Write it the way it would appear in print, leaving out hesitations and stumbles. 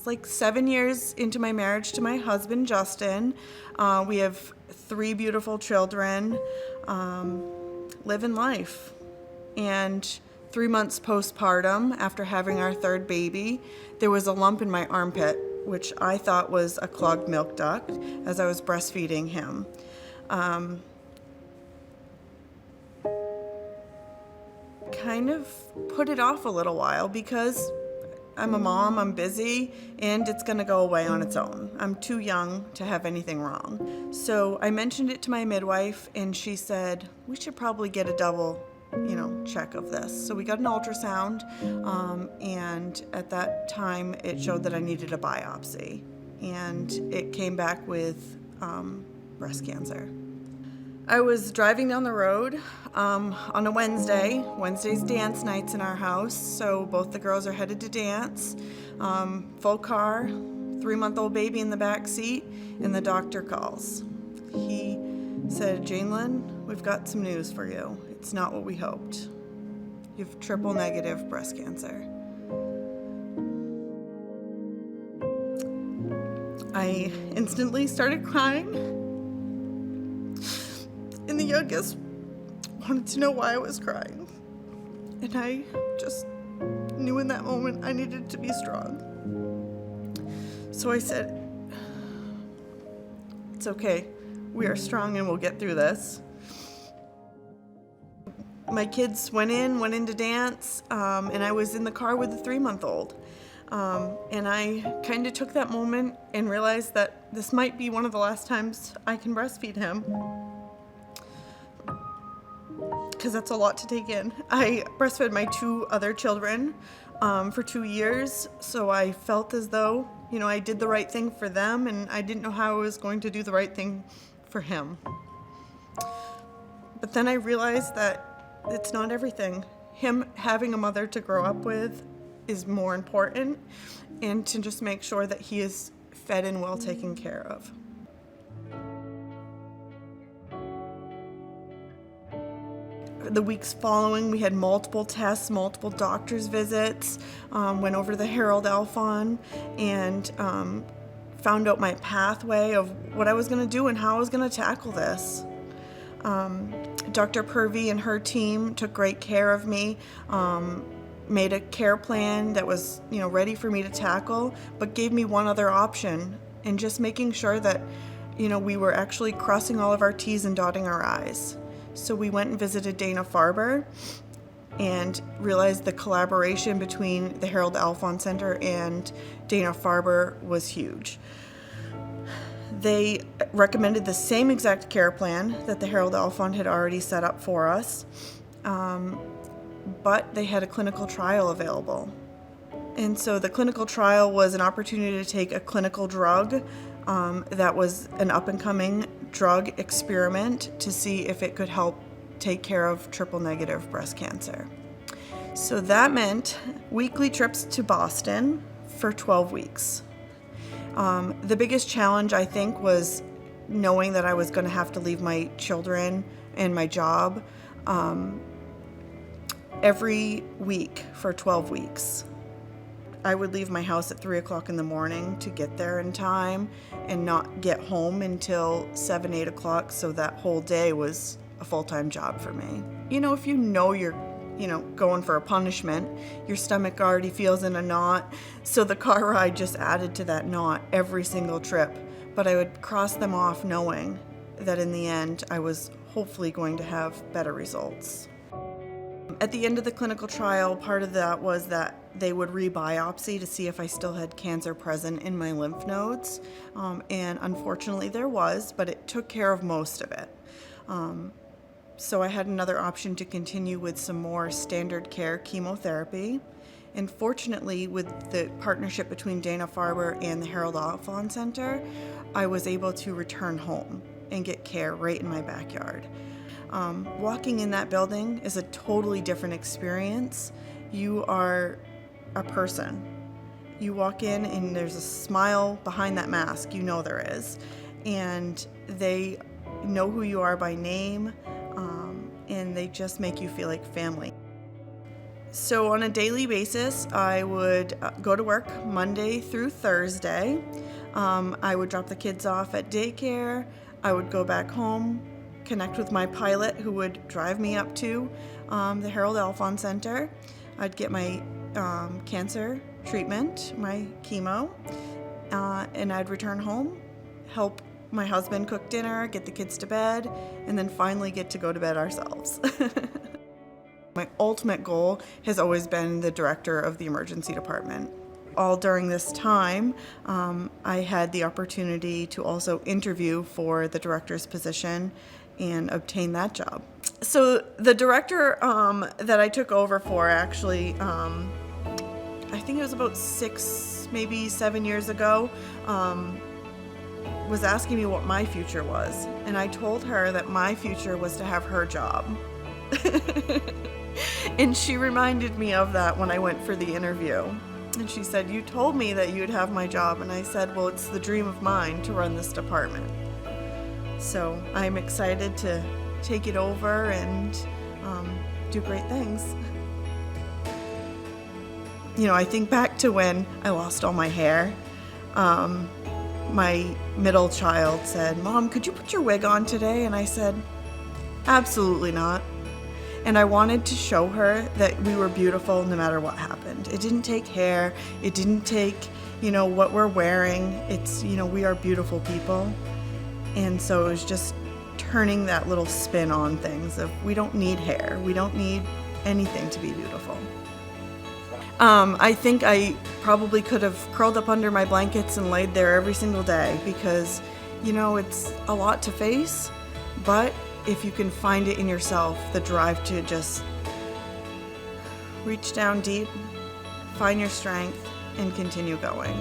It's like 7 years into my marriage to my husband, Justin. We have 3 beautiful children, living life. And 3 months postpartum, after having our 3rd baby, there was a lump in my armpit, which I thought was a clogged milk duct as I was breastfeeding him. Kind of put it off a little while because I'm a mom, I'm busy, and it's gonna go away on its own. I'm too young to have anything wrong. So I mentioned it to my midwife, and she said, we should probably get a double check of this. So we got an ultrasound, and at that time it showed that I needed a biopsy, and it came back with breast cancer. I was driving down the road on a Wednesday. Wednesday's dance nights in our house, so both the girls are headed to dance. Full car, 3-month-old baby in the back seat, and the doctor calls. He said, Janelynn, we've got some news for you. It's not what we hoped. You have triple negative breast cancer. I instantly started crying, and the youngest wanted to know why I was crying. And I just knew in that moment I needed to be strong. So I said, it's okay. We are strong and we'll get through this. My kids went into dance, and I was in the car with the 3-month-old. And I kind of took that moment and realized that this might be one of the last times I can breastfeed him, because that's a lot to take in. I breastfed my 2 other children for 2 years, so I felt as though, I did the right thing for them, and I didn't know how I was going to do the right thing for him. But then I realized that it's not everything. Him having a mother to grow up with is more important, and to just make sure that he is fed and well taken care of. The weeks following, we had multiple tests, multiple doctor's visits, went over to the Harold Alphon, and found out my pathway of what I was going to do and how I was going to tackle this. Dr. Purvey and her team took great care of me, made a care plan that was, ready for me to tackle, but gave me one other option, and just making sure that, we were actually crossing all of our T's and dotting our I's. So we went and visited Dana-Farber and realized the collaboration between the Harold Alphon Center and Dana-Farber was huge. They recommended the same exact care plan that the Harold Alphon had already set up for us, but they had a clinical trial available. And so the clinical trial was an opportunity to take a clinical drug that was an up-and-coming drug experiment to see if it could help take care of triple-negative breast cancer. So that meant weekly trips to Boston for 12 weeks. The biggest challenge, I think, was knowing that I was going to have to leave my children and my job every week for 12 weeks. I would leave my house at 3 o'clock in the morning to get there in time and not get home until 7, 8 o'clock, so that whole day was a full-time job for me. If you're going for a punishment, your stomach already feels in a knot, so the car ride just added to that knot every single trip. But I would cross them off knowing that in the end I was hopefully going to have better results. At the end of the clinical trial, part of that was that they would rebiopsy to see if I still had cancer present in my lymph nodes, and unfortunately there was, but it took care of most of it. So I had another option to continue with some more standard care chemotherapy. And fortunately, with the partnership between Dana-Farber and the Harold Alphon Center, I was able to return home and get care right in my backyard. Walking in that building is a totally different experience. You are a person. You walk in and there's a smile behind that mask, there is. And they know who you are by name, and they just make you feel like family. So on a daily basis, I would go to work Monday through Thursday. I would drop the kids off at daycare. I would go back home, connect with my pilot who would drive me up to the Harold Alphon Center. I'd get my cancer treatment, my chemo, and I'd return home, help my husband cook dinner, get the kids to bed, and then finally get to go to bed ourselves. My ultimate goal has always been the director of the emergency department. All during this time, I had the opportunity to also interview for the director's position and obtain that job. So the director that I took over for actually, I think it was about 6, maybe 7 years ago, was asking me what my future was. And I told her that my future was to have her job. And she reminded me of that when I went for the interview. And she said, "You told me that you'd have my job." And I said, "Well, it's the dream of mine to run this department." So I'm excited to take it over and do great things. You know, I think back to when I lost all my hair. My middle child said, "Mom, could you put your wig on today?" And I said, "Absolutely not." And I wanted to show her that we were beautiful no matter what happened. It didn't take hair. It didn't take, what we're wearing. It's, we are beautiful people. And so it was just turning that little spin on things of we don't need hair. We don't need anything to be beautiful. I think I probably could have curled up under my blankets and laid there every single day because, it's a lot to face, but if you can find it in yourself, the drive to just reach down deep, find your strength, and continue going.